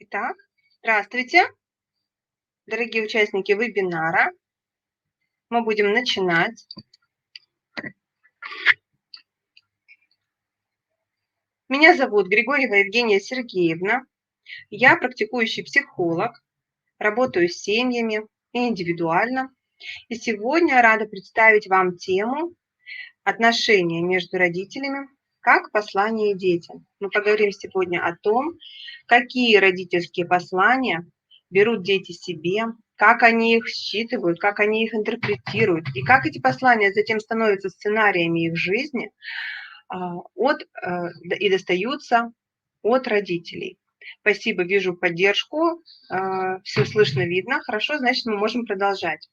Итак, здравствуйте, дорогие участники вебинара. Мы будем начинать. Меня зовут Григорьева Евгения Сергеевна. Я практикующий психолог, работаю с семьями и индивидуально. И сегодня рада представить вам тему отношения между родителями как послание детям. Мы поговорим сегодня о том, какие родительские послания берут дети себе, как они их считывают, как они их интерпретируют, и как эти послания затем становятся сценариями их жизни и достаются от родителей. Спасибо, вижу поддержку, все слышно, видно. Хорошо, значит, мы можем продолжать.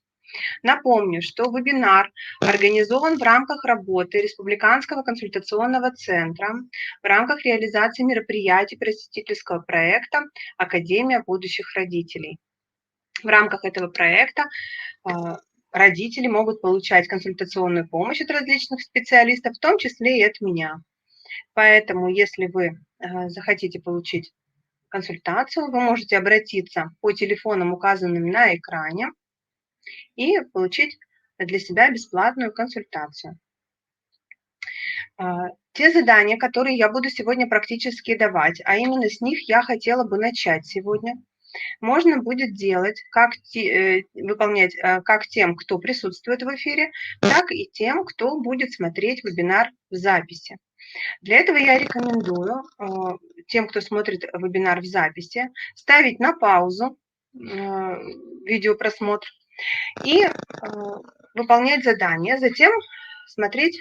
Напомню, что вебинар организован в рамках работы Республиканского консультационного центра, в рамках реализации мероприятий просветительского проекта «Академия будущих родителей». В рамках этого проекта родители могут получать консультационную помощь от различных специалистов, в том числе и от меня. Поэтому, если вы захотите получить консультацию, вы можете обратиться по телефонам, указанным на экране, и получить для себя бесплатную консультацию. Те задания, которые я буду сегодня практически давать, а именно с них я хотела бы начать сегодня, можно будет делать, выполнять как тем, кто присутствует в эфире, так и тем, кто будет смотреть вебинар в записи. Для этого я рекомендую тем, кто смотрит вебинар в записи, ставить на паузу видеопросмотр и выполнять задания, затем смотреть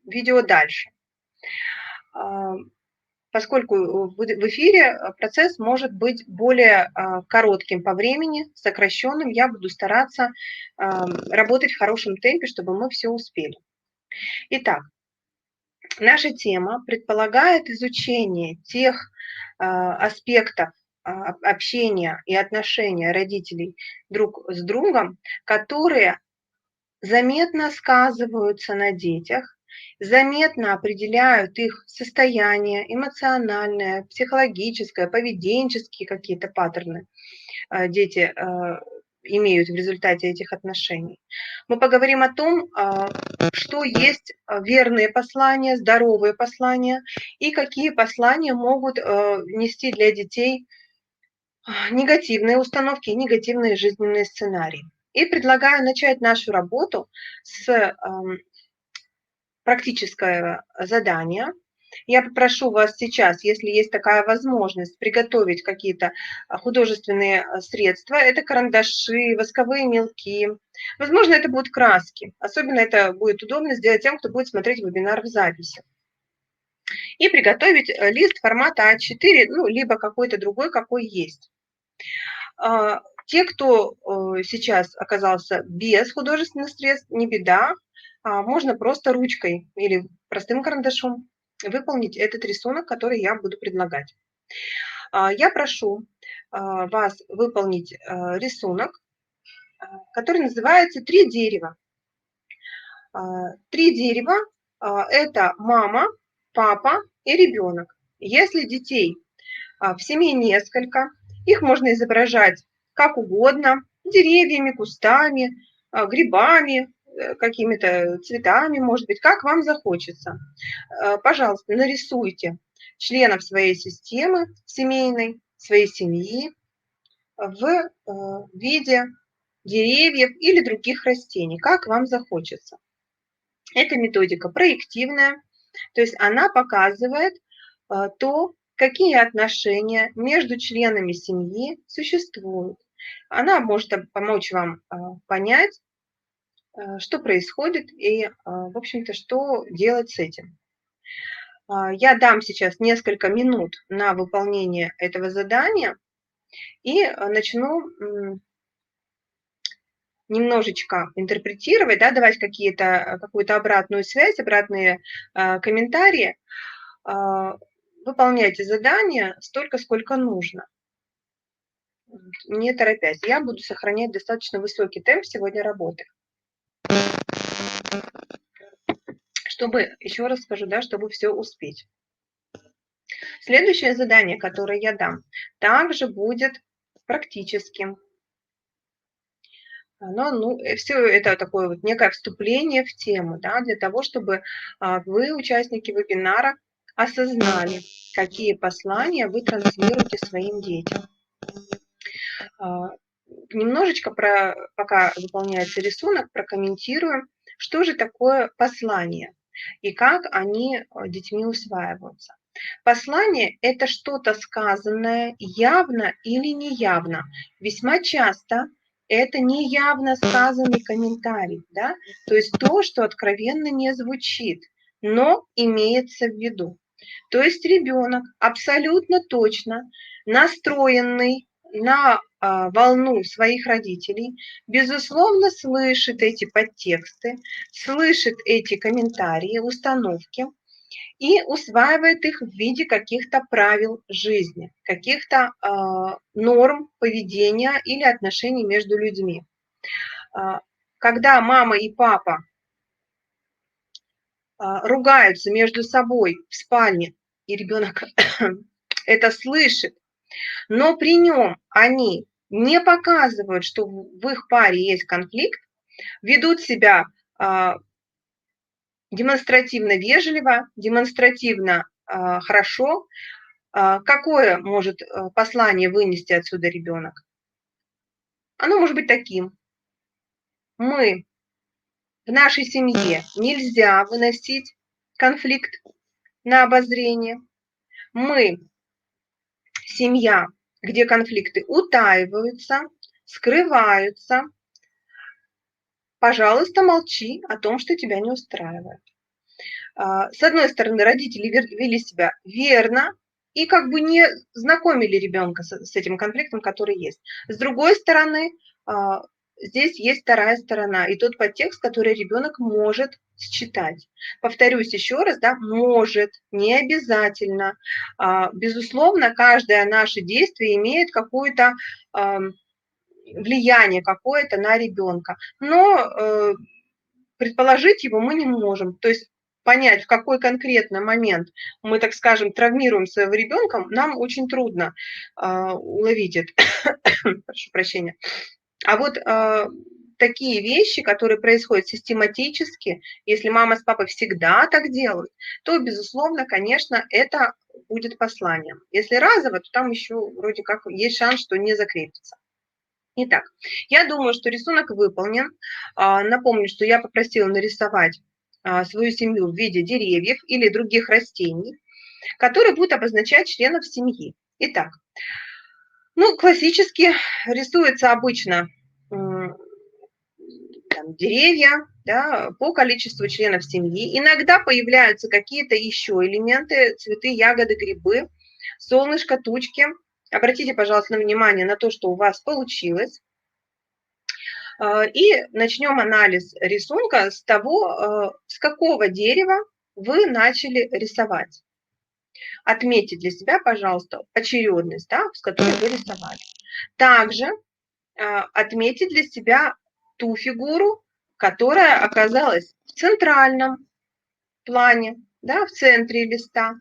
видео дальше. Поскольку в эфире процесс может быть более коротким по времени, сокращенным, я буду стараться работать в хорошем темпе, чтобы мы все успели. Итак, наша тема предполагает изучение тех аспектов общения и отношения родителей друг с другом, которые заметно сказываются на детях, заметно определяют их состояние эмоциональное, психологическое, поведенческие какие-то паттерны дети имеют в результате этих отношений. Мы поговорим о том, что есть верные послания, здоровые послания, и какие послания могут нести для детей негативные установки и негативные жизненные сценарии. И предлагаю начать нашу работу с практического задания. Я попрошу вас сейчас, если есть такая возможность, приготовить какие-то художественные средства. Это карандаши, восковые мелки. Возможно, это будут краски. Особенно это будет удобно сделать тем, кто будет смотреть вебинар в записи. И приготовить лист формата А4, либо какой-то другой, какой есть. Те, кто сейчас оказался без художественных средств, не беда. Можно просто ручкой или простым карандашом выполнить этот рисунок, который я буду предлагать. Я прошу вас выполнить рисунок, который называется «Три дерева». Три дерева – это мама, папа и ребенок. Если детей в семье несколько, их можно изображать как угодно, деревьями, кустами, грибами, какими-то цветами, может быть, как вам захочется. Пожалуйста, нарисуйте членов своей системы семейной, своей семьи в виде деревьев или других растений, как вам захочется. Эта методика проективная, то есть она показывает то, какие отношения между членами семьи существуют. Она может помочь вам понять, что происходит и, в общем-то, что делать с этим. Я дам сейчас несколько минут на выполнение этого задания и начну немножечко интерпретировать, давать какую-то обратную связь, обратные комментарии. Выполняйте задание столько, сколько нужно, не торопясь. Я буду сохранять достаточно высокий темп сегодня работы. Чтобы, еще раз скажу, чтобы все успеть. Следующее задание, которое я дам, также будет практическим. Все это такое вот некое вступление в тему, да, для того, чтобы вы, участники вебинара, осознали, какие послания вы транслируете своим детям. А, Немножечко пока выполняется рисунок, прокомментирую, что же такое послание и как они детьми усваиваются. Послание – это что-то сказанное явно или неявно. Весьма часто это неявно сказанный комментарий, да? То есть то, что откровенно не звучит, но имеется в виду. То есть ребенок абсолютно точно настроенный на волну своих родителей, безусловно, слышит эти подтексты, слышит эти комментарии, установки и усваивает их в виде каких-то правил жизни, каких-то норм поведения или отношений между людьми. Когда мама и папа ругаются между собой в спальне, и ребенок это слышит, но при нем они не показывают, что в их паре есть конфликт, ведут себя демонстративно вежливо, демонстративно хорошо. Какое может послание вынести отсюда ребенок? Оно может быть таким. В нашей семье нельзя выносить конфликт на обозрение. Мы семья, где конфликты утаиваются, скрываются. Пожалуйста, молчи о том, что тебя не устраивает. С одной стороны, родители вели себя верно и как бы не знакомили ребенка с этим конфликтом, который есть. С другой стороны, здесь есть вторая сторона и тот подтекст, который ребенок может считать. Повторюсь еще раз, да, может, не обязательно. Безусловно, каждое наше действие имеет какое-то влияние какое-то на ребенка, но предположить его мы не можем. То есть понять, в какой конкретно момент мы, так скажем, травмируем своего ребенка, нам очень трудно уловить это. Прошу прощения. А вот такие вещи, которые происходят систематически, если мама с папой всегда так делают, то, безусловно, конечно, это будет посланием. Если разово, то там еще вроде как есть шанс, что не закрепится. Итак, я думаю, что рисунок выполнен. Напомню, что я попросила нарисовать свою семью в виде деревьев или других растений, которые будут обозначать членов семьи. Итак, классически рисуется обычно деревья, да, по количеству членов семьи. Иногда появляются какие-то еще элементы, цветы, ягоды, грибы, солнышко, тучки. Обратите, пожалуйста, внимание на то, что у вас получилось. И начнем анализ рисунка с того, с какого дерева вы начали рисовать. Отметьте для себя, пожалуйста, очередность, да, с которой вы рисовали. Также отметьте для себя ту фигуру, которая оказалась в центральном плане, да, в центре листа,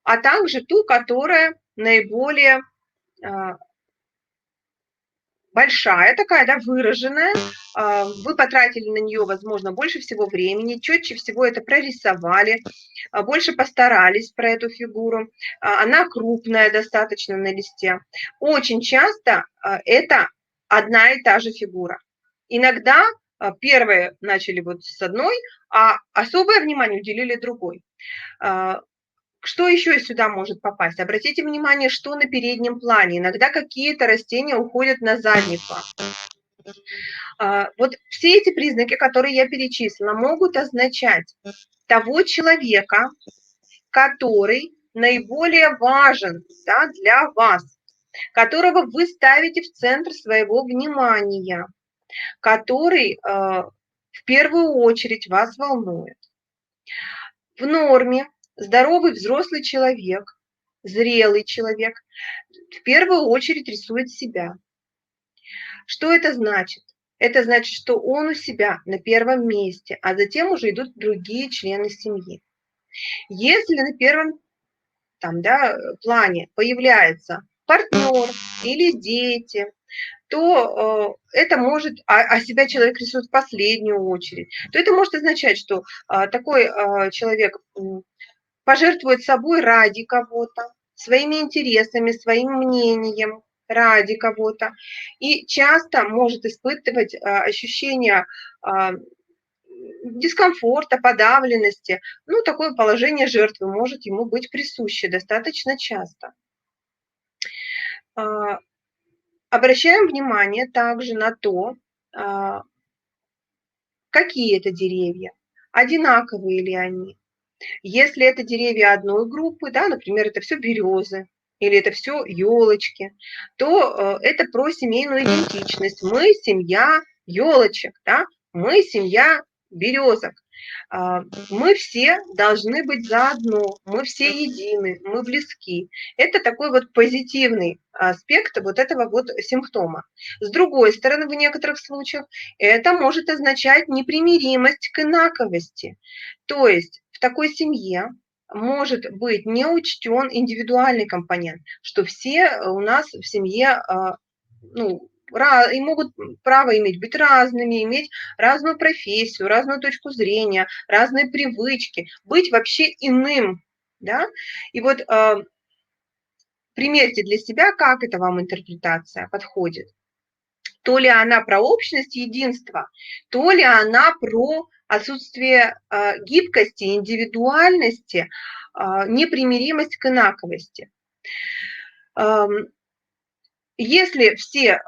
а также ту, которая наиболее большая такая, да, выраженная, вы потратили на нее, возможно, больше всего времени, четче всего это прорисовали, больше постарались про эту фигуру, она крупная достаточно на листе. Очень часто это одна и та же фигура. Иногда первые начали вот с одной, а особое внимание уделили другой. Что еще сюда может попасть? Обратите внимание, что на переднем плане. Иногда какие-то растения уходят на задний план. Вот все эти признаки, которые я перечислила, могут означать того человека, который наиболее важен, да, для вас, которого вы ставите в центр своего внимания, который в первую очередь вас волнует. В норме здоровый взрослый человек, зрелый человек в первую очередь рисует себя. Что это значит? Это значит, что он у себя на первом месте, а затем уже идут другие члены семьи. Если на первом там, да, плане появляется партнер или дети, то это может, себя человек рисует в последнюю очередь, то это может означать, что такой человек пожертвует собой ради кого-то, своими интересами, своим мнением ради кого-то, и часто может испытывать ощущение дискомфорта, подавленности. Ну, такое положение жертвы может ему быть присуще достаточно часто. Обращаем внимание также на то, какие это деревья, одинаковые ли они. Если это деревья одной группы, да, например, это все березы или это все елочки, то это про семейную идентичность. Мы семья елочек, да, мы семья березок. Мы все должны быть заодно, мы все едины, мы близки. Это такой вот позитивный аспект вот этого вот симптома. С другой стороны, в некоторых случаях это может означать непримиримость к инаковости. То есть в такой семье может быть не учтен индивидуальный компонент, что все у нас в семье ну, и могут право иметь быть разными, иметь разную профессию, разную точку зрения, разные привычки, быть вообще иным, да. И вот примерьте для себя, как это вам интерпретация подходит. То ли она про общность, единство, то ли она про отсутствие гибкости, индивидуальности, непримиримость к инаковости. Если все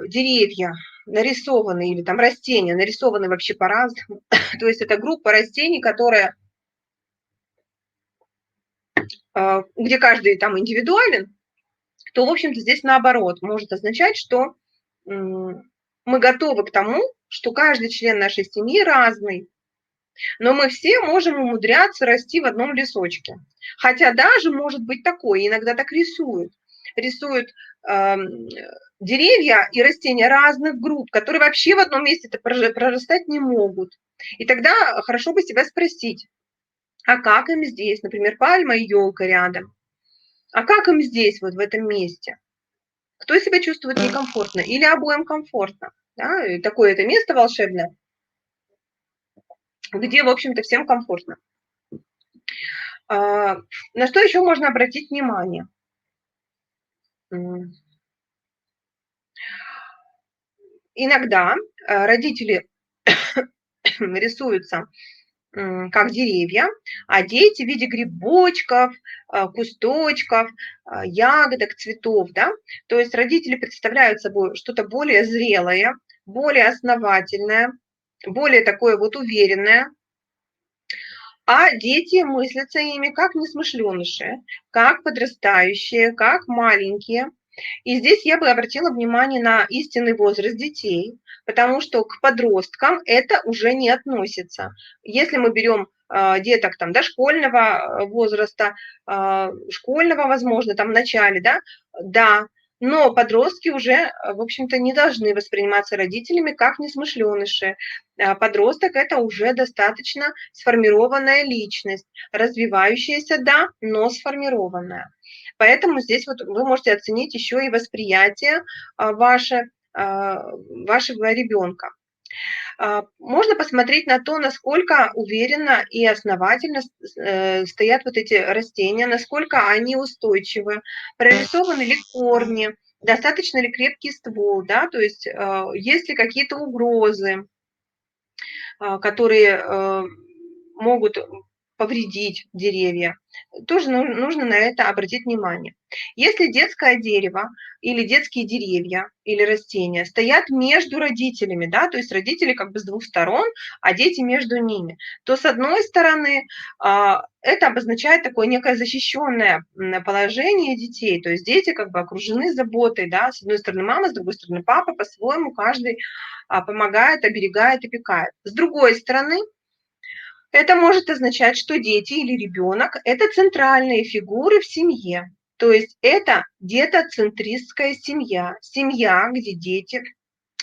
деревья нарисованы или там растения нарисованы вообще по-разному, то есть это группа растений, которая, где каждый там индивидуален, то, в общем-то, здесь наоборот может означать, что мы готовы к тому, что каждый член нашей семьи разный, но мы все можем умудряться расти в одном лесочке. Хотя даже может быть такое, иногда так рисуют. Рисуют деревья и растения разных групп, которые вообще в одном месте прорастать не могут. И тогда хорошо бы себя спросить, а как им здесь, например, пальма и елка рядом, а как им здесь, вот в этом месте? Кто себя чувствует некомфортно или обоим комфортно? Да? И такое это место волшебное, где, в общем-то, всем комфортно. На что еще можно обратить внимание? Иногда родители рисуются как деревья, а дети в виде грибочков, кусточков, ягодок, цветов, да. То есть родители представляют собой что-то более зрелое, более основательное, более такое вот уверенное, а дети мыслятся ими как несмышленыши, как подрастающие, как маленькие. И здесь я бы обратила внимание на истинный возраст детей, потому что к подросткам это уже не относится. Если мы берем деток там дошкольного возраста, школьного, возможно, там в начале, да, но подростки уже, в общем-то, не должны восприниматься родителями как несмышленыши. Подросток – это уже достаточно сформированная личность, развивающаяся, да, но сформированная. Поэтому здесь вот вы можете оценить еще и восприятие вашего ребенка. Можно посмотреть на то, насколько уверенно и основательно стоят вот эти растения, насколько они устойчивы, прорисованы ли корни, достаточно ли крепкий ствол, да, то есть есть ли какие-то угрозы, которые могут повредить деревья. Тоже нужно на это обратить внимание. Если детское дерево или детские деревья или растения стоят между родителями, да, то есть родители как бы с двух сторон, а дети между ними, то с одной стороны это обозначает такое некое защищенное положение детей, то есть дети как бы окружены заботой, да, с одной стороны мама, с другой стороны папа, по-своему каждый помогает, оберегает, опекает. С другой стороны, это может означать, что дети или ребенок – это центральные фигуры в семье. То есть это детоцентристская семья. Семья, где дети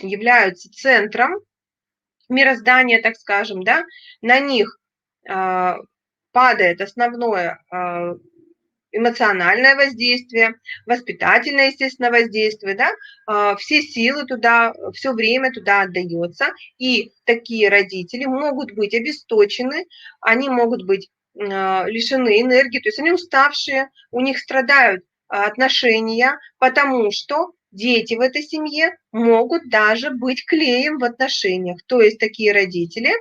являются центром мироздания, так скажем, да, на них падает основное эмоциональное воздействие, воспитательное, естественно, воздействие, да, все силы туда, все время туда отдается, и такие родители могут быть обесточены, они могут быть лишены энергии, то есть они уставшие, у них страдают отношения, потому что дети в этой семье могут даже быть клеем в отношениях. То есть такие родители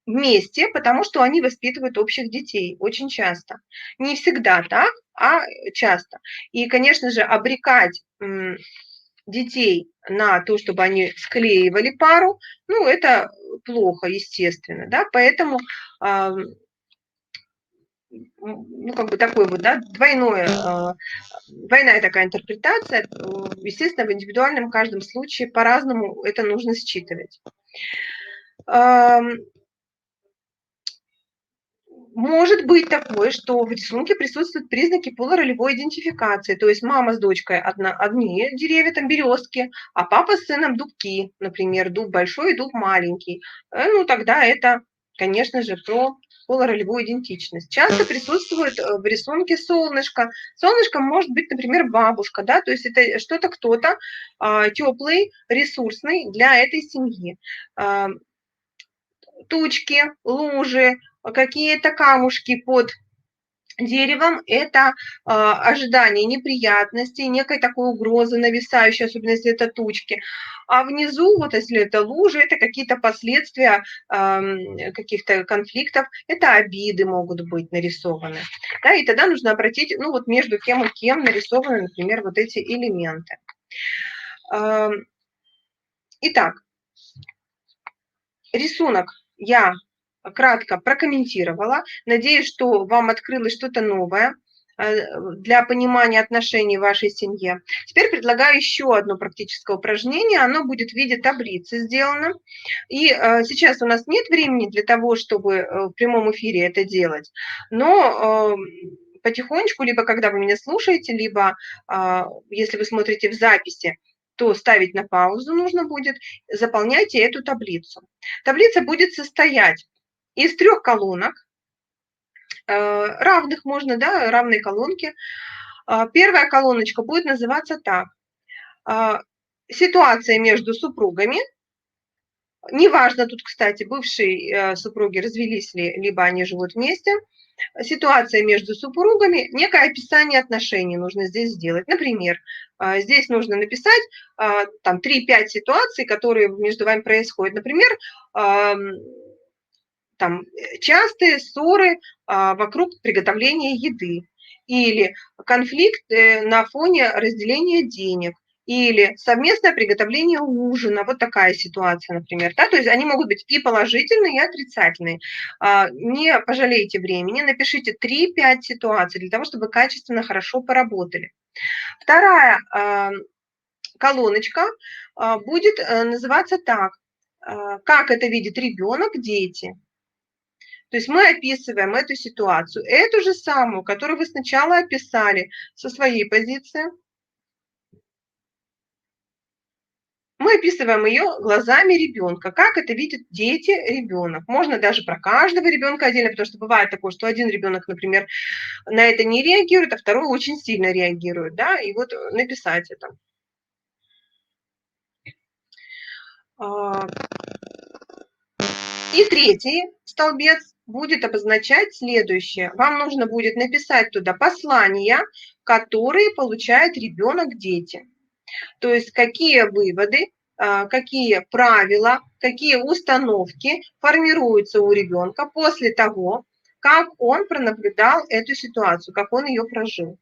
вместе, потому что они воспитывают общих детей очень часто. Не всегда так, а часто. И, конечно же, обрекать детей на то, чтобы они склеивали пару, ну, это плохо, естественно, да, поэтому ну, как бы такой вот, да, двойная такая интерпретация, естественно, в индивидуальном каждом случае по-разному это нужно считывать. Может быть такое, что в рисунке присутствуют признаки полуролевой идентификации, то есть мама с дочкой одни деревья, там березки, а папа с сыном дубки, например, дуб большой и дуб маленький. Ну, тогда это, конечно же, про полуролевую идентичность. Часто присутствует в рисунке солнышко. Солнышко может быть, например, бабушка, да, то есть это что-то кто-то теплый, ресурсный для этой семьи. Тучки, лужи, какие-то камушки под деревом – это ожидание неприятностей, некой такой угрозы нависающей, особенно если это тучки. А внизу, вот если это лужи, это какие-то последствия каких-то конфликтов, это обиды могут быть нарисованы. Да, и тогда нужно обратить, ну вот между кем и кем нарисованы, например, вот эти элементы. Итак, рисунок я кратко прокомментировала. Надеюсь, что вам открылось что-то новое для понимания отношений в вашей семье. Теперь предлагаю еще одно практическое упражнение. Оно будет в виде таблицы сделано. И сейчас у нас нет времени для того, чтобы в прямом эфире это делать, но потихонечку, либо когда вы меня слушаете, либо если вы смотрите в записи, то ставить на паузу нужно будет, заполняйте эту таблицу. Таблица будет состоять из 3 колонок, равных можно, да, равные колонки. Первая колоночка будет называться так. Ситуация между супругами. Неважно тут, кстати, бывшие супруги развелись ли, либо они живут вместе. Ситуация между супругами, некое описание отношений нужно здесь сделать. Например, здесь нужно написать там 3-5 ситуаций, которые между вами происходят. Например, там частые ссоры вокруг приготовления еды, или конфликт на фоне разделения денег, или совместное приготовление ужина. Вот такая ситуация, например. Да? То есть они могут быть и положительные, и отрицательные. Не пожалейте времени, напишите 3-5 ситуаций для того, чтобы качественно, хорошо поработали. Вторая колоночка будет называться так. Как это видит ребенок, дети. То есть мы описываем эту ситуацию, эту же самую, которую вы сначала описали со своей позиции. Мы описываем ее глазами ребенка, как это видят дети, ребенок. Можно даже про каждого ребенка отдельно, потому что бывает такое, что один ребенок, например, на это не реагирует, а второй очень сильно реагирует, да, и вот написать это. И третий столбец будет обозначать следующее. Вам нужно будет написать туда послания, которые получает ребенок, дети. То есть какие выводы, какие правила, какие установки формируются у ребенка после того, как он пронаблюдал эту ситуацию, как он ее прожил.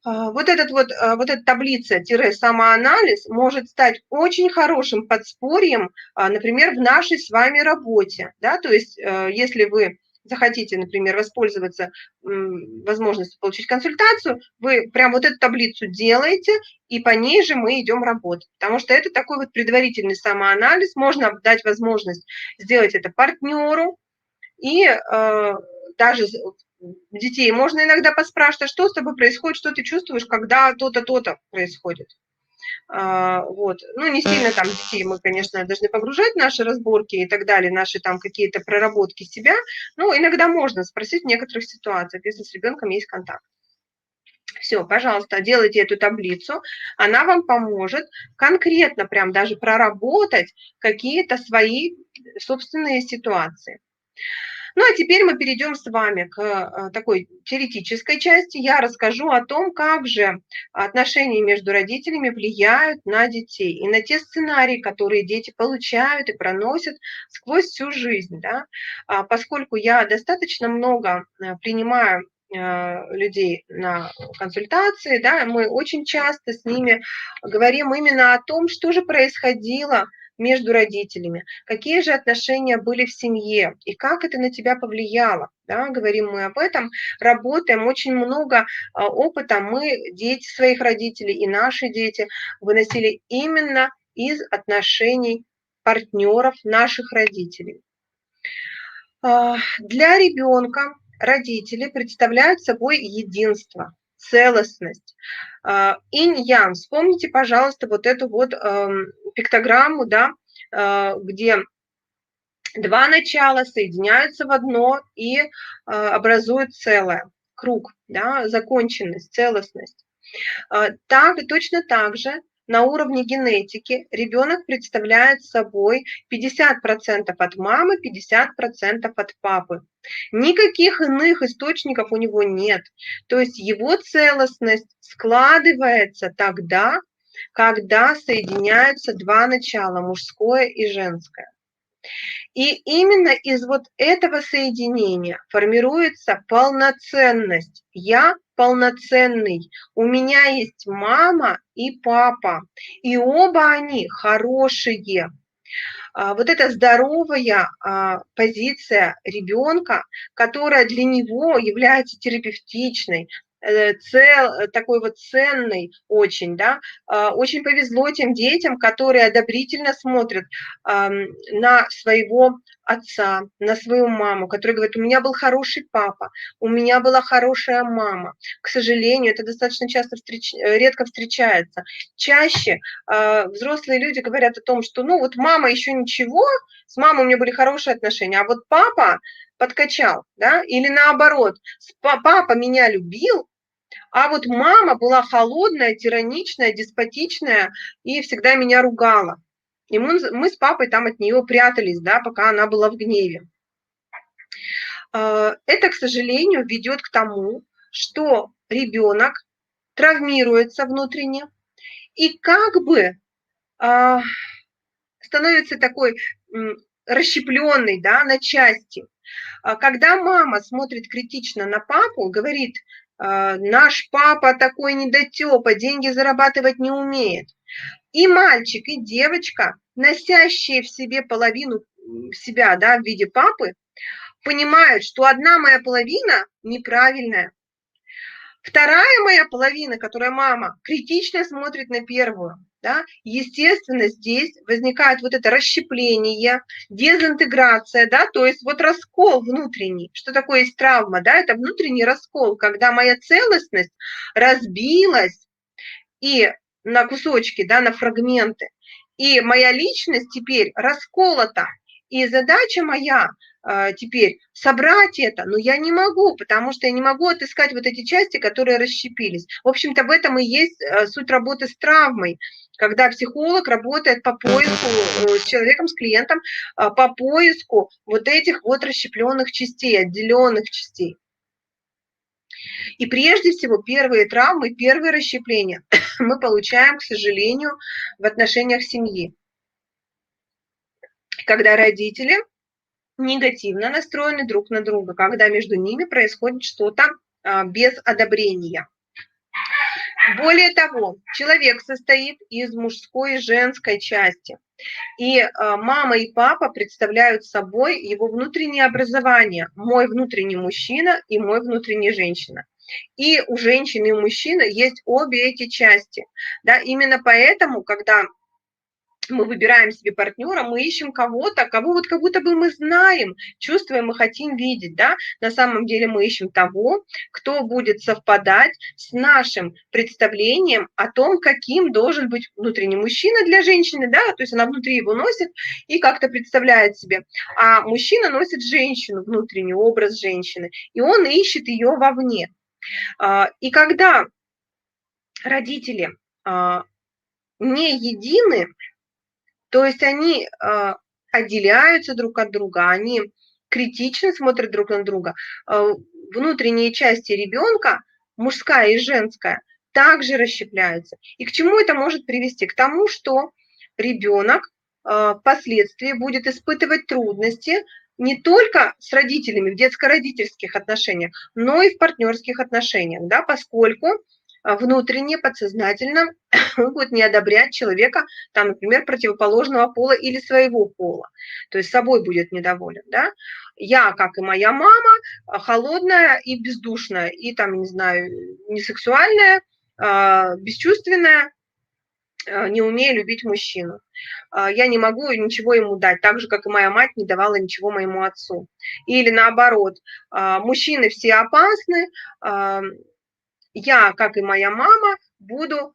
Вот эта таблица-самоанализ может стать очень хорошим подспорьем, например, в нашей с вами работе. Да? То есть если вы захотите, например, воспользоваться возможностью получить консультацию, вы прям вот эту таблицу делаете, и по ней же мы идем работать. Потому что это такой вот предварительный самоанализ, можно дать возможность сделать это партнеру, и даже детей можно иногда поспрашивать, а что с тобой происходит, что ты чувствуешь, когда то-то, то-то происходит. Вот. Ну, не сильно там детей мы, конечно, должны погружать в наши разборки и так далее, наши там какие-то проработки себя, но иногда можно спросить в некоторых ситуациях, если с ребенком есть контакт. Все, пожалуйста, делайте эту таблицу, она вам поможет конкретно прям даже проработать какие-то свои собственные ситуации. Ну, а теперь мы перейдем с вами к такой теоретической части. Я расскажу о том, как же отношения между родителями влияют на детей и на те сценарии, которые дети получают и проносят сквозь всю жизнь. Да? Поскольку я достаточно много принимаю людей на консультации, да, мы очень часто с ними говорим именно о том, что же происходило между родителями, какие же отношения были в семье и как это на тебя повлияло. Да, говорим мы об этом, работаем, очень много опыта мы, дети своих родителей и наши дети, выносили именно из отношений партнеров наших родителей. Для ребенка родители представляют собой единство, целостность. Инь-ян. Вспомните, пожалуйста, вот эту вот пиктограмму, да, где два начала соединяются в одно и образуют целое, круг, да, законченность, целостность. Точно так же на уровне генетики ребенок представляет собой 50% от мамы, 50% от папы. Никаких иных источников у него нет. То есть его целостность складывается тогда, когда соединяются два начала, мужское и женское. И именно из вот этого соединения формируется полноценность. Я полноценный. У меня есть мама и папа, и оба они хорошие. Вот эта здоровая позиция ребенка, которая для него является терапевтичной, такой вот ценной очень, да, очень повезло тем детям, которые одобрительно смотрят на своего отца, на свою маму, который говорит, у меня был хороший папа, у меня была хорошая мама. К сожалению, это достаточно редко встречается. Чаще взрослые люди говорят о том, что, ну, вот мама еще ничего, с мамой у меня были хорошие отношения, а вот папа подкачал, да, или наоборот, папа меня любил, а вот мама была холодная, тираничная, деспотичная и всегда меня ругала. И мы с папой там от нее прятались, да, пока она была в гневе. Это, к сожалению, ведет к тому, что ребенок травмируется внутренне и как бы становится такой расщепленный, да, на части. Когда мама смотрит критично на папу, говорит, наш папа такой недотепа, деньги зарабатывать не умеет. И мальчик, и девочка, носящие в себе половину себя, да, в виде папы, понимают, что одна моя половина неправильная. Вторая моя половина, которая мама, критично смотрит на первую. Да? Естественно, здесь возникает вот это расщепление, дезинтеграция, да, то есть вот раскол внутренний. Что такое есть травма? Да? Это внутренний раскол, когда моя целостность разбилась и на кусочки, да, на фрагменты, и моя личность теперь расколота. И задача моя теперь собрать это, но я не могу, потому что я не могу отыскать вот эти части, которые расщепились. В общем-то, в этом и есть суть работы с травмой, когда психолог работает по поиску с человеком, с клиентом, по поиску вот этих вот расщепленных частей, отделенных частей. И прежде всего первые травмы, первые расщепления мы получаем, к сожалению, в отношениях семьи. Когда родители негативно настроены друг на друга, когда между ними происходит что-то без одобрения. Более того, человек состоит из мужской и женской части. И мама и папа представляют собой его внутреннее образование. Мой внутренний мужчина и мой внутренняя женщина. И у женщины и у мужчины есть обе эти части. Да, именно поэтому, когда мы выбираем себе партнера, мы ищем кого-то, кого вот как будто бы мы знаем, чувствуем, мы хотим видеть, да, на самом деле мы ищем того, кто будет совпадать с нашим представлением о том, каким должен быть внутренний мужчина для женщины, да, то есть она внутри его носит и как-то представляет себе, а мужчина носит женщину, внутренний образ женщины, и он ищет ее вовне. И когда родители не едины, то есть они отделяются друг от друга, они критично смотрят друг на друга. Внутренние части ребенка, мужская и женская, также расщепляются. И к чему это может привести? К тому, что ребенок впоследствии будет испытывать трудности не только с родителями в детско-родительских отношениях, но и в партнерских отношениях, да, поскольку внутренне, подсознательно будет не одобрять человека, там, например, противоположного пола или своего пола, то есть собой будет недоволен, да. Я, как и моя мама, холодная и бездушная, и там, не знаю, несексуальная, бесчувственная, не умею любить мужчину. Я не могу ничего ему дать, так же, как и моя мать не давала ничего моему отцу. Или наоборот, мужчины все опасны, я, как и моя мама, буду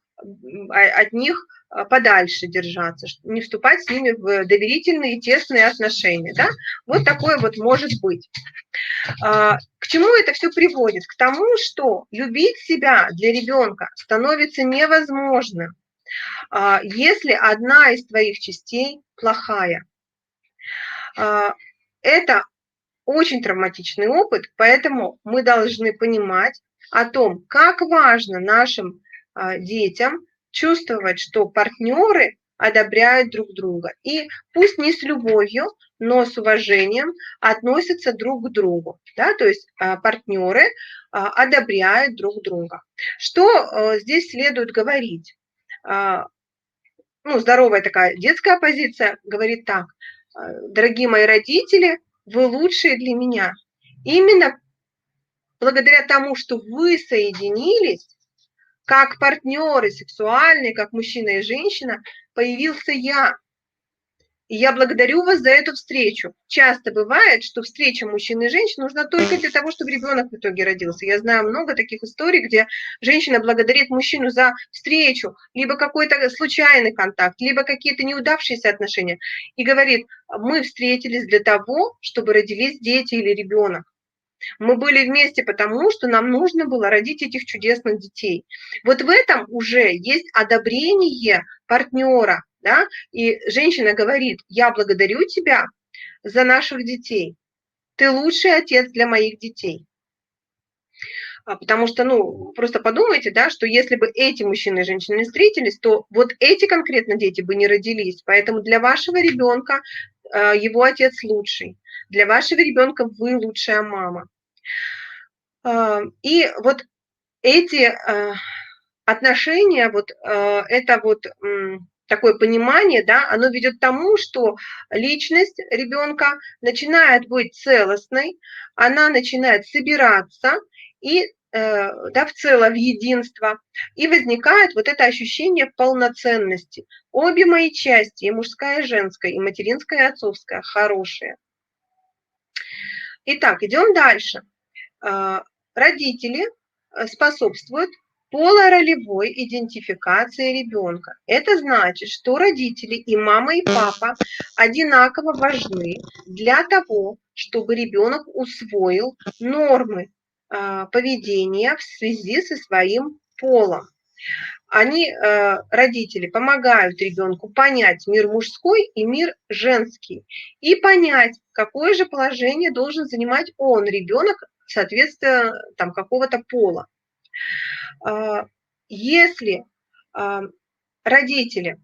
от них подальше держаться, не вступать с ними в доверительные, тесные отношения. Да? Вот такое вот может быть. К чему это все приводит? К тому, что любить себя для ребенка становится невозможным, если одна из твоих частей плохая. Это очень травматичный опыт, поэтому мы должны понимать о том, как важно нашим детям чувствовать, что партнеры одобряют друг друга. И пусть не с любовью, но с уважением относятся друг к другу. Да? То есть партнеры одобряют друг друга. Что здесь следует говорить? Здоровая такая детская позиция говорит так: дорогие мои родители, вы лучшие для меня. Именно благодаря тому, что вы соединились, как партнеры сексуальные, как мужчина и женщина, появился я. И я благодарю вас за эту встречу. Часто бывает, что встреча мужчины и женщины нужна только для того, чтобы ребенок в итоге родился. Я знаю много таких историй, где женщина благодарит мужчину за встречу, либо какой-то случайный контакт, либо какие-то неудавшиеся отношения, и говорит: мы встретились для того, чтобы родились дети или ребенок. Мы были вместе потому, что нам нужно было родить этих чудесных детей. Вот в этом уже есть одобрение партнера, да? И женщина говорит: я благодарю тебя за наших детей. Ты лучший отец для моих детей. Потому что, просто подумайте, да, что если бы эти мужчины и женщины не встретились, то вот эти конкретно дети бы не родились. Поэтому для вашего ребенка его отец лучший. Для вашего ребенка вы лучшая мама. И вот эти отношения, это такое понимание, да, оно ведет к тому, что личность ребенка начинает быть целостной, она начинает собираться и в целом в единство, и возникает вот это ощущение полноценности. Обе мои части, и мужская, и женская, и материнская, и отцовская, хорошие. Итак, идем дальше. Родители способствуют полуролевой идентификации ребенка. Это значит, что родители, и мама, и папа, одинаково важны для того, чтобы ребенок усвоил нормы поведения в связи со своим полом. Родители, помогают ребенку понять мир мужской и мир женский, и понять, какое же положение должен занимать он, ребенок, соответственно, какого-то пола. Если родители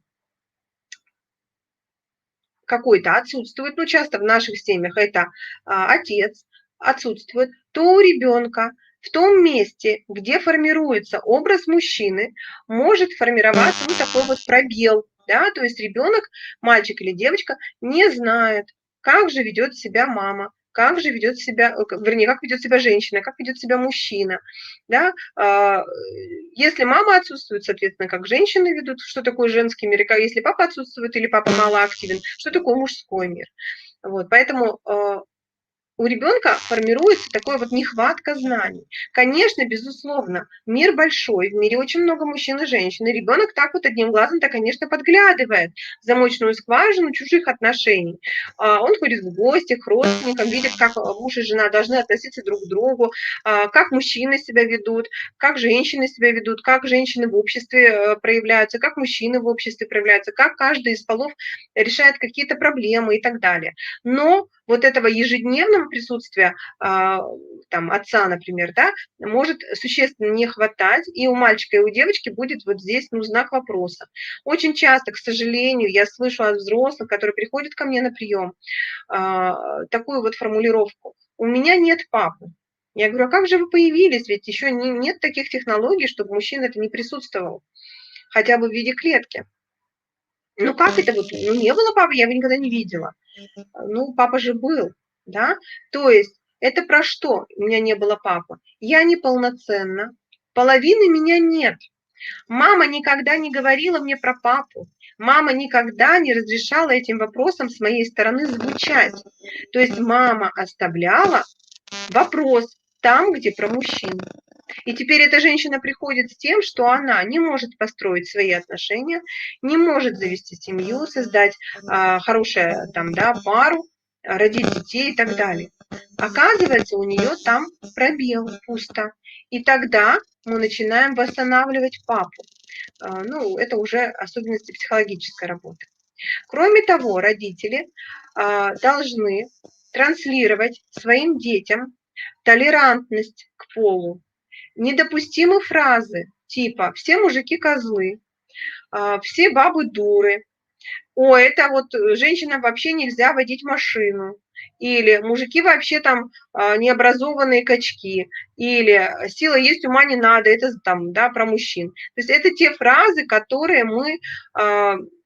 какой-то отсутствует, часто в наших семьях это отец отсутствует, то у ребенка в том месте, где формируется образ мужчины, может формироваться такой вот пробел, да, то есть ребенок, мальчик или девочка, не знает, как же ведет себя мама, как же ведет себя, вернее, как ведет себя женщина, как ведет себя мужчина, да. Если мама отсутствует, соответственно, как женщины ведут, что такое женский мир, и если папа отсутствует или папа мало активен, что такое мужской мир. Вот, поэтому у ребенка формируется такое вот нехватка знаний. Конечно, безусловно, мир большой, в мире очень много мужчин и женщин, и ребенок так вот одним глазом-то, конечно, подглядывает в замочную скважину чужих отношений. Он ходит в гости к родственникам, видит, как муж и жена должны относиться друг к другу, как мужчины себя ведут, как женщины себя ведут, как женщины в обществе проявляются, как мужчины в обществе проявляются, как каждый из полов решает какие-то проблемы и так далее. Но вот этого ежедневного присутствия там, отца, например, да, может существенно не хватать, и у мальчика, и у девочки будет вот здесь знак вопроса. Очень часто, к сожалению, я слышу от взрослых, которые приходят ко мне на прием, такую вот формулировку: «У меня нет папы». Я говорю: а как же вы появились? Ведь еще нет таких технологий, чтобы мужчина это не присутствовал, хотя бы в виде клетки. Ну как это вот? Ну не было папы, я его никогда не видела. Ну, папа же был, да? То есть это про что? У меня не было папы. Я неполноценна, половины меня нет. Мама никогда не говорила мне про папу. Мама никогда не разрешала этим вопросам с моей стороны звучать. То есть мама оставляла вопрос там, где про мужчин. И теперь эта женщина приходит с тем, что она не может построить свои отношения, не может завести семью, создать хорошую там, да, пару, родить детей и так далее. Оказывается, у нее там пробел, пусто. И тогда мы начинаем восстанавливать папу. Ну, это уже особенности психологической работы. Кроме того, родители должны транслировать своим детям толерантность к полу. Недопустимы фразы типа «все мужики козлы», «все бабы дуры», «о, это вот женщинам вообще нельзя водить машину», или «мужики вообще там необразованные качки», или «сила есть, ума не надо», это там, да, про мужчин. То есть это те фразы, которые мы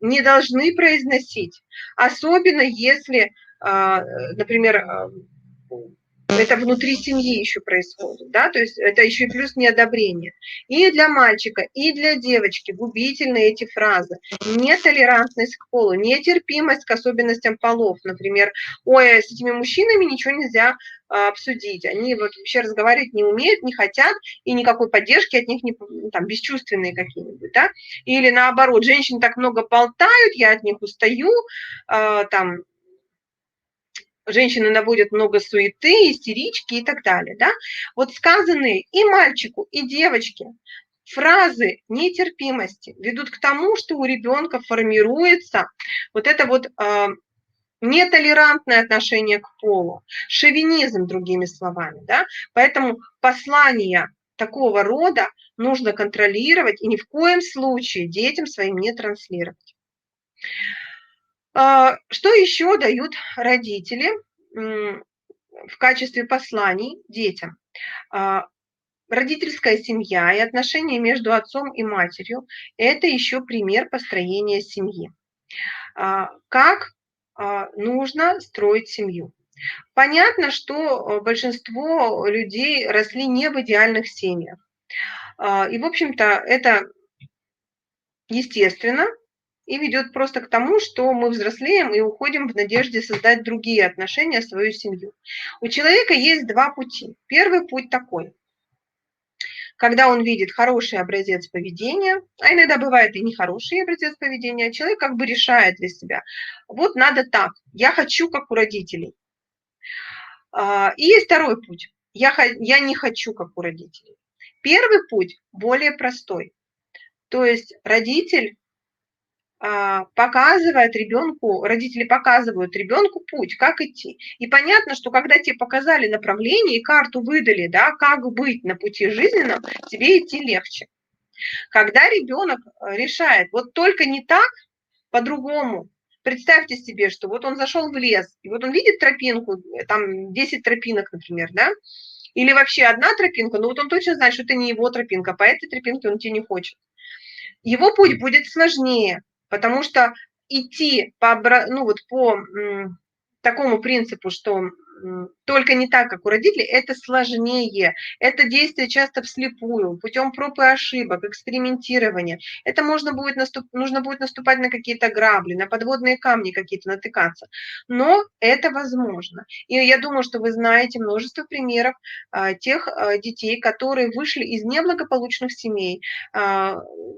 не должны произносить, особенно если, например, это внутри семьи еще происходит, да, то есть это еще и плюс неодобрение. И для мальчика, и для девочки губительны эти фразы. Нетолерантность к полу, нетерпимость к особенностям полов. Например, ой, с этими мужчинами ничего нельзя обсудить. Они вот вообще разговаривать не умеют, не хотят, и никакой поддержки от них не, там, бесчувственные какие-нибудь, да. Или наоборот, женщины так много болтают, я от них устаю, там, женщины наводят много суеты, истерички и так далее, да. Вот сказанные и мальчику, и девочке фразы нетерпимости ведут к тому, что у ребенка формируется вот это вот нетолерантное отношение к полу, шовинизм, другими словами, да. Поэтому послания такого рода нужно контролировать и ни в коем случае детям своим не транслировать. Что еще дают родители в качестве посланий детям? Родительская семья и отношения между отцом и матерью – это еще пример построения семьи. Как нужно строить семью? Понятно, что большинство людей росли не в идеальных семьях. И, в общем-то, это естественно и ведет просто к тому, что мы взрослеем и уходим в надежде создать другие отношения, свою семью. У человека есть два пути. Первый путь такой. Когда он видит хороший образец поведения, а иногда бывает и нехороший образец поведения, человек как бы решает для себя, вот надо так, я хочу, как у родителей. И есть второй путь, я не хочу, как у родителей. Первый путь более простой. То есть родитель показывает ребенку, родители показывают ребенку путь, как идти. И понятно, что когда тебе показали направление и карту выдали, да, как быть на пути жизненном, тебе идти легче. Когда ребенок решает, вот только не так, по-другому, представьте себе, что вот он зашел в лес, и вот он видит тропинку, там 10 тропинок, например, да, или вообще одна тропинка, но вот он точно знает, что это не его тропинка, по этой тропинке он идти не хочет. Его путь будет сложнее, потому что идти по, ну вот по такому принципу, что только не так, как у родителей, это сложнее. Это действие часто вслепую, путем проб и ошибок, экспериментирования. Это нужно будет наступать на какие-то грабли, на подводные камни какие-то натыкаться. Но это возможно. И я думаю, что вы знаете множество примеров тех детей, которые вышли из неблагополучных семей,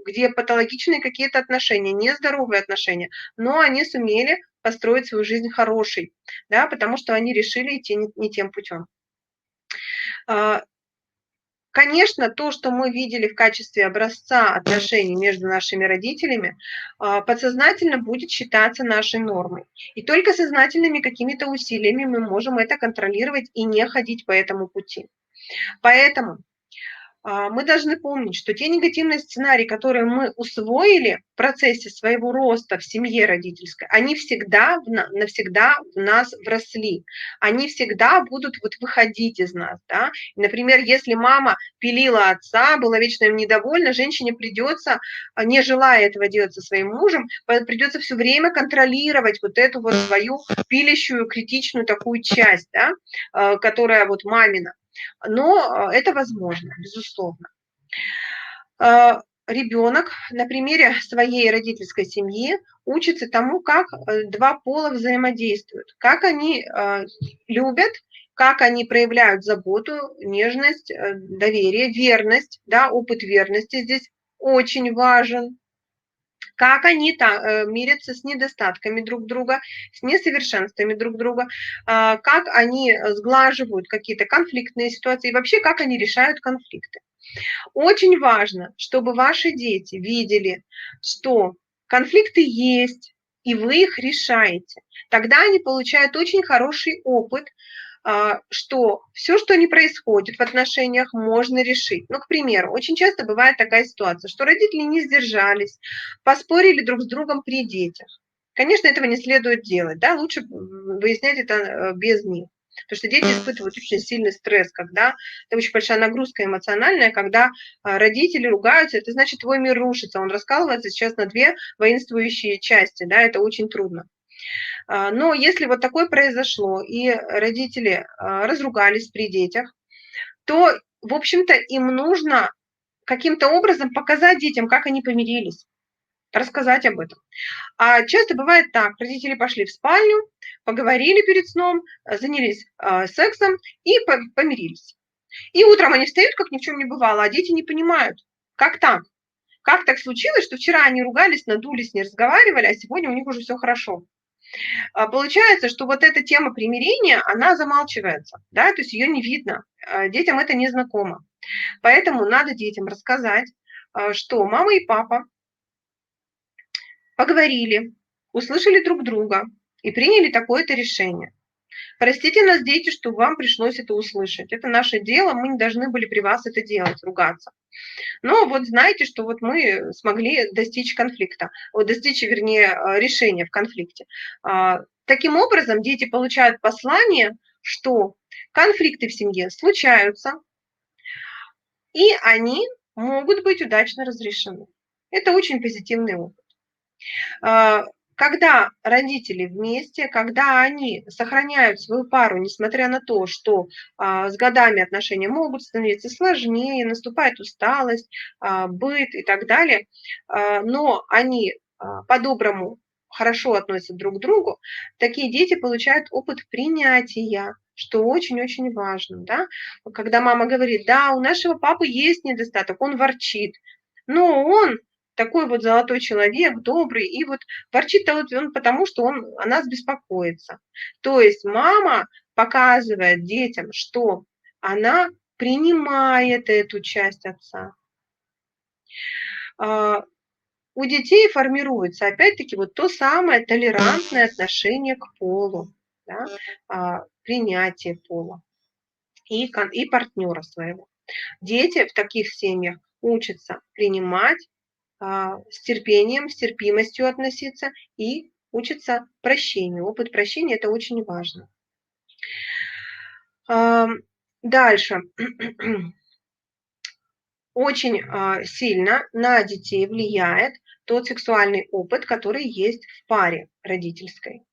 где патологичные какие-то отношения, нездоровые отношения, но они сумели построить свою жизнь хорошей, да, потому что они решили идти не тем путем. Конечно, то, что мы видели в качестве образца отношений между нашими родителями, подсознательно будет считаться нашей нормой. И только сознательными какими-то усилиями мы можем это контролировать и не ходить по этому пути. Поэтому мы должны помнить, что те негативные сценарии, которые мы усвоили в процессе своего роста в семье родительской, они навсегда в нас вросли. Они всегда будут вот выходить из нас. Да? Например, если мама пилила отца, была вечно им недовольна, женщине придется, не желая этого делать со своим мужем, придется все время контролировать вот эту вот свою пилящую, критичную такую часть, да, которая вот мамина. Но это возможно, безусловно. Ребенок на примере своей родительской семьи учится тому, как два пола взаимодействуют, как они любят, как они проявляют заботу, нежность, доверие, верность, да, опыт верности здесь очень важен. Как они мирятся с недостатками друг друга, с несовершенствами друг друга, как они сглаживают какие-то конфликтные ситуации и вообще как они решают конфликты. Очень важно, чтобы ваши дети видели, что конфликты есть, и вы их решаете. Тогда они получают очень хороший опыт, что все, что не происходит в отношениях, можно решить. Ну, к примеру, очень часто бывает такая ситуация, что родители не сдержались, поспорили друг с другом при детях. Конечно, этого не следует делать, да, лучше выяснять это без них. Потому что дети испытывают очень сильный стресс, когда это очень большая нагрузка эмоциональная, когда родители ругаются, это значит, твой мир рушится, он раскалывается сейчас на две воинствующие части, да, это очень трудно. Но если вот такое произошло, и родители разругались при детях, то, в общем-то, им нужно каким-то образом показать детям, как они помирились, рассказать об этом. А часто бывает так, родители пошли в спальню, поговорили перед сном, занялись сексом и помирились. И утром они встают, как ни в чем не бывало, а дети не понимают, как так? Как так случилось, что вчера они ругались, надулись, не разговаривали, а сегодня у них уже все хорошо. Получается, что вот эта тема примирения, она замалчивается, да, то есть ее не видно, детям это не знакомо. Поэтому надо детям рассказать, что мама и папа поговорили, услышали друг друга и приняли такое-то решение. Простите нас, дети, что вам пришлось это услышать. Это наше дело, мы не должны были при вас это делать, ругаться. Но вот знаете, что вот мы смогли достичь конфликта, достичь, вернее, решения в конфликте. Таким образом, дети получают послание, что конфликты в семье случаются, и они могут быть удачно разрешены. Это очень позитивный опыт. Когда родители вместе, когда они сохраняют свою пару, несмотря на то, что с годами отношения могут становиться сложнее, наступает усталость, быт и так далее, но они по-доброму хорошо относятся друг к другу, такие дети получают опыт принятия, что очень-очень важно. Да? Когда мама говорит, да, у нашего папы есть недостаток, он ворчит, но он такой вот золотой человек, добрый, и вот ворчит он потому, что он о нас беспокоится. То есть мама показывает детям, что она принимает эту часть отца. У детей формируется, опять-таки, вот то самое толерантное отношение к полу, да, принятие пола и партнера своего. Дети в таких семьях учатся принимать, с терпением, с терпимостью относиться и учатся прощению. Опыт прощения – это очень важно. Дальше. Очень сильно на детей влияет тот сексуальный опыт, который есть в паре родительской.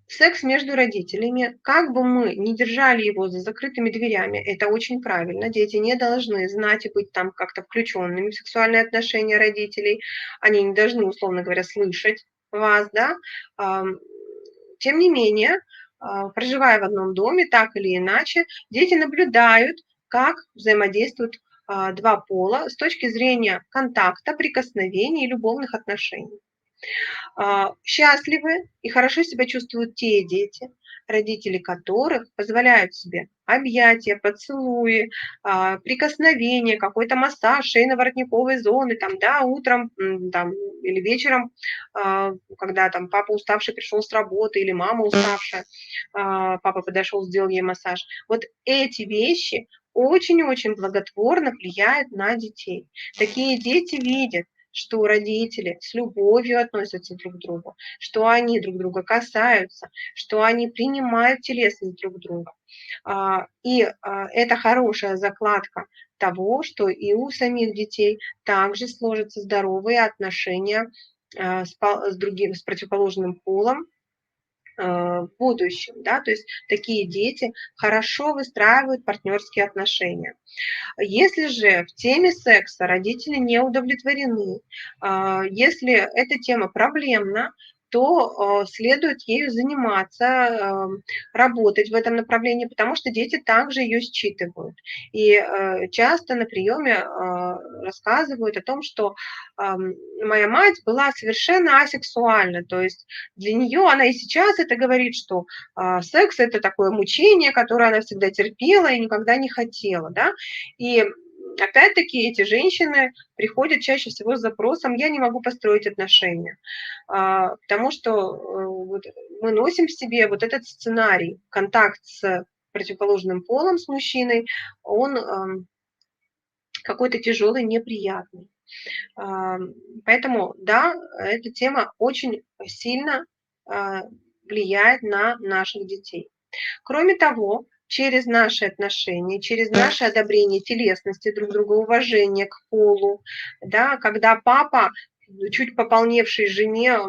Секс между родителями, как бы мы ни держали его за закрытыми дверями, это очень правильно. Дети не должны знать и быть там как-то включенными в сексуальные отношения родителей. Они не должны, условно говоря, слышать вас, да. Тем не менее, проживая в одном доме, так или иначе, дети наблюдают, как взаимодействуют два пола с точки зрения контакта, прикосновений и любовных отношений. Счастливы и хорошо себя чувствуют те дети, родители которых позволяют себе объятия, поцелуи, прикосновения, какой-то массаж шейно-воротниковой зоны, там, да, утром там, или вечером, когда там папа уставший пришел с работы или мама уставшая, папа подошел, сделал ей массаж. Вот эти вещи очень-очень благотворно влияют на детей. Такие дети видят, что родители с любовью относятся друг к другу, что они друг друга касаются, что они принимают телесность друг друга. Это хорошая закладка того, что и у самих детей также сложатся здоровые отношения с противоположным полом в будущем, да, то есть такие дети хорошо выстраивают партнерские отношения. Если же в теме секса родители не удовлетворены, если эта тема проблемна, то следует ею заниматься, работать в этом направлении, потому что дети также ее считывают. И часто на приеме рассказывают о том, что моя мать была совершенно асексуальна, то есть для нее она и сейчас это говорит, что секс – это такое мучение, которое она всегда терпела и никогда не хотела, да. И опять-таки эти женщины приходят чаще всего с запросом: «Я не могу построить отношения», потому что вот мы носим в себе вот этот сценарий, контакт с противоположным полом, с мужчиной, он какой-то тяжелый, неприятный. Поэтому, да, эта тема очень сильно влияет на наших детей. Кроме того, через наши отношения, через наше одобрение телесности друг друга, уважение к полу, да, когда папа чуть пополневшей жене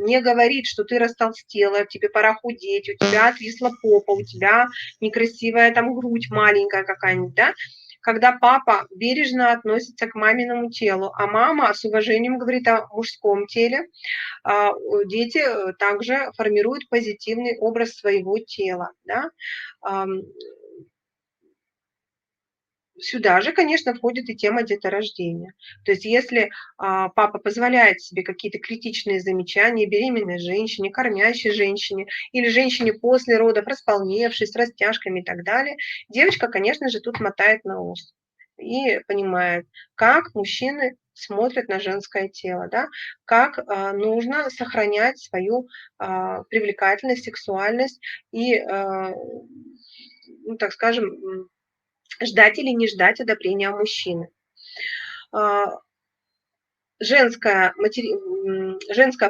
не говорит, что ты растолстела, тебе пора худеть, у тебя отвисла попа, у тебя некрасивая там грудь маленькая какая-нибудь, да, когда папа бережно относится к маминому телу, а мама с уважением говорит о мужском теле, дети также формируют позитивный образ своего тела, да. Сюда же, конечно, входит и тема деторождения. То есть если папа позволяет себе какие-то критичные замечания беременной женщине, кормящей женщине или женщине после родов, располневшей, с растяжками и так далее, девочка, конечно же, тут мотает на ус и понимает, как мужчины смотрят на женское тело, да, как нужно сохранять свою привлекательность, сексуальность и, ну, так скажем, ждать или не ждать одобрения мужчины. Женская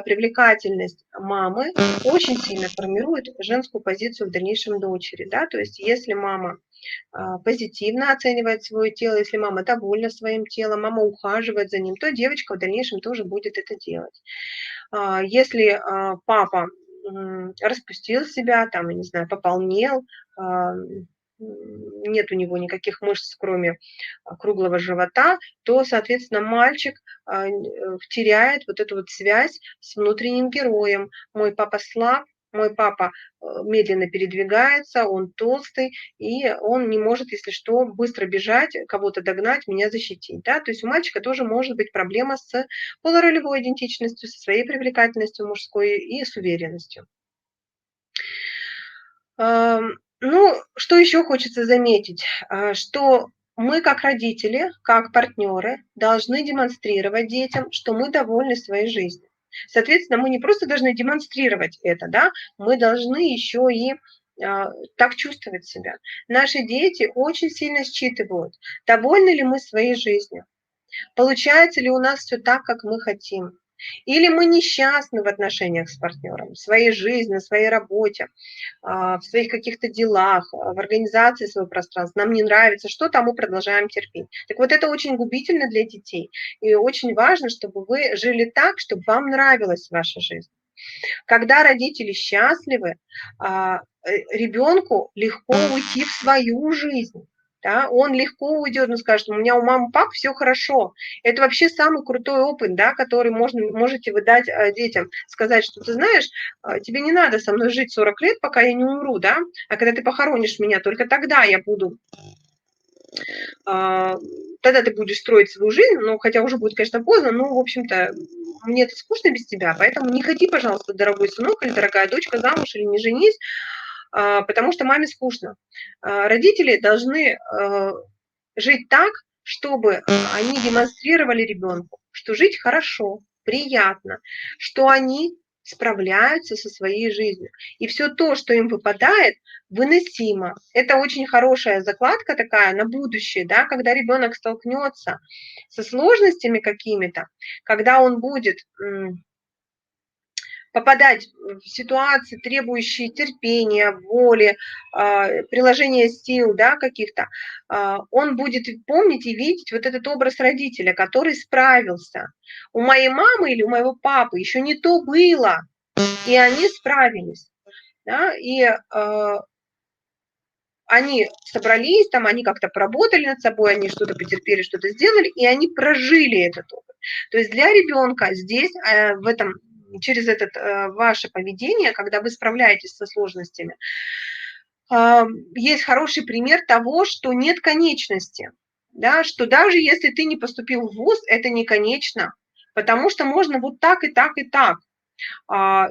привлекательность мамы очень сильно формирует женскую позицию в дальнейшем дочери. Да? То есть если мама позитивно оценивает свое тело, если мама довольна своим телом, мама ухаживает за ним, то девочка в дальнейшем тоже будет это делать. Если папа распустил себя, там, я не знаю, пополнел, нет у него никаких мышц, кроме круглого живота, то, соответственно, мальчик теряет вот эту вот связь с внутренним героем. Мой папа слаб, мой папа медленно передвигается, он толстый, и он не может, если что, быстро бежать, кого-то догнать, меня защитить. Да? То есть у мальчика тоже может быть проблема с полуролевой идентичностью, со своей привлекательностью мужской и с уверенностью. Ну, что еще хочется заметить, что мы как родители, как партнеры должны демонстрировать детям, что мы довольны своей жизнью. Соответственно, мы не просто должны демонстрировать это, да, мы должны еще и так чувствовать себя. Наши дети очень сильно считывают, довольны ли мы своей жизнью, получается ли у нас все так, как мы хотим. Или мы несчастны в отношениях с партнером, в своей жизни, на своей работе, в своих каких-то делах, в организации своего пространства. Нам не нравится что-то, а мы продолжаем терпеть. Так вот, это очень губительно для детей. И очень важно, чтобы вы жили так, чтобы вам нравилась ваша жизнь. Когда родители счастливы, ребенку легко уйти в свою жизнь. Да, он легко уйдет, он скажет, у меня у мамы, пап все хорошо. Это вообще самый крутой опыт, да, который можете вы дать детям. Сказать, что ты знаешь, тебе не надо со мной жить 40 лет, пока я не умру, да, а когда ты похоронишь меня, только тогда я буду, тогда ты будешь строить свою жизнь, ну, хотя уже будет, конечно, поздно, но, в общем-то, мне это скучно без тебя, поэтому не ходи, пожалуйста, дорогой сынок или дорогая дочка, замуж или не женись, потому что маме скучно. Родители должны жить так, чтобы они демонстрировали ребенку, что жить хорошо, приятно, что они справляются со своей жизнью. И все то, что им выпадает, выносимо. Это очень хорошая закладка такая на будущее, да, когда ребенок столкнется со сложностями какими-то, когда он будет попадать в ситуации, требующие терпения, воли, приложения сил, да, каких-то, он будет помнить и видеть вот этот образ родителя, который справился. У моей мамы или у моего папы еще не то было, и они справились. Да, и они собрались, там, они как-то поработали над собой, они что-то потерпели, что-то сделали, и они прожили этот опыт. То есть для ребенка здесь, в этом, через это ваше поведение, когда вы справляетесь со сложностями, есть хороший пример того, что нет конечности, да, что даже если ты не поступил в вуз, это не конечно, потому что можно вот так и так и так.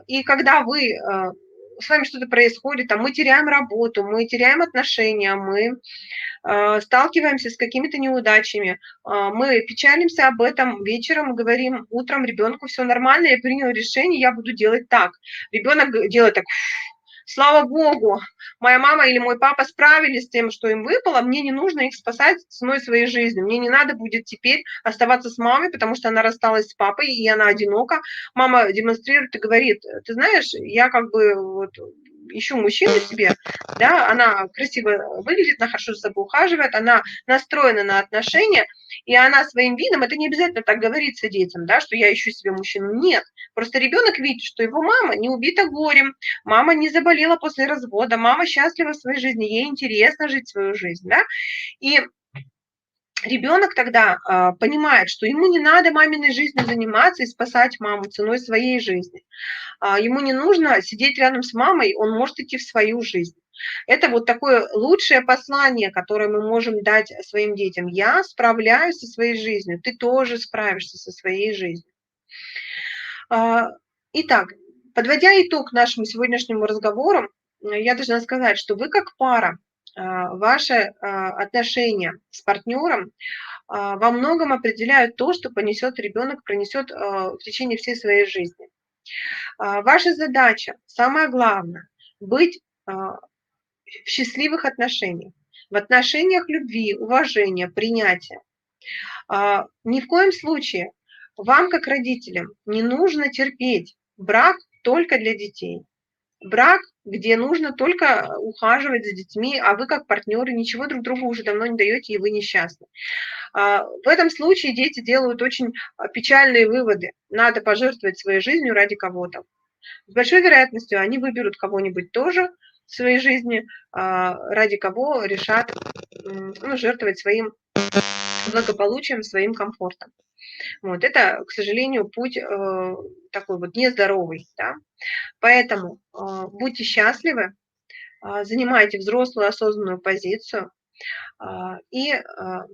И когда вы с вами что-то происходит, там, мы теряем работу, мы теряем отношения, мы сталкиваемся с какими-то неудачами, мы печалимся об этом вечером, говорим утром ребенку, все нормально, я принял решение, я буду делать так. Ребенок делает так, слава богу, моя мама или мой папа справились с тем, что им выпало, мне не нужно их спасать ценой своей жизни, мне не надо будет теперь оставаться с мамой, потому что она рассталась с папой, и она одинока. Мама демонстрирует и говорит, ты знаешь, я как бы вот ищу мужчину себе, да, она красиво выглядит, она хорошо за собой ухаживает, она настроена на отношения, и она своим видом, это не обязательно так говорится детям, да, что я ищу себе мужчину, нет, просто ребенок видит, что его мама не убита горем, мама не заболела после развода, мама счастлива в своей жизни, ей интересно жить свою жизнь, да, и ребенок тогда понимает, что ему не надо маминой жизнью заниматься и спасать маму ценой своей жизни. Ему не нужно сидеть рядом с мамой, он может идти в свою жизнь. Это вот такое лучшее послание, которое мы можем дать своим детям. Я справляюсь со своей жизнью, ты тоже справишься со своей жизнью. Итак, подводя итог нашему сегодняшнему разговору, я должна сказать, что вы как пара, ваши отношения с партнером во многом определяют то, что понесет ребенок, пронесет в течение всей своей жизни. Ваша задача, самое главное, быть в счастливых отношениях, в отношениях любви, уважения, принятия. Ни в коем случае вам, как родителям, не нужно терпеть брак только для детей. Брак, где нужно только ухаживать за детьми, а вы как партнеры ничего друг другу уже давно не даете, и вы несчастны. В этом случае дети делают очень печальные выводы. Надо пожертвовать своей жизнью ради кого-то. С большой вероятностью они выберут кого-нибудь тоже в своей жизни, ради кого решат жертвовать своим благополучием, своим комфортом. Вот. Это, к сожалению, путь такой вот нездоровый. Да? Поэтому будьте счастливы, занимайте взрослую осознанную позицию, и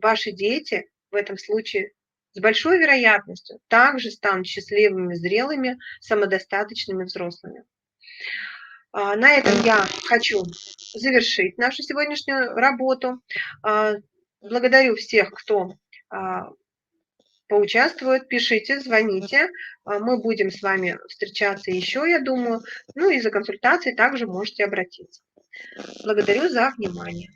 ваши дети в этом случае с большой вероятностью также станут счастливыми, зрелыми, самодостаточными взрослыми. На этом я хочу завершить нашу сегодняшнюю работу. Благодарю всех, кто поучаствует, пишите, звоните. Мы будем с вами встречаться еще, я думаю. Ну и за консультацией также можете обратиться. Благодарю за внимание.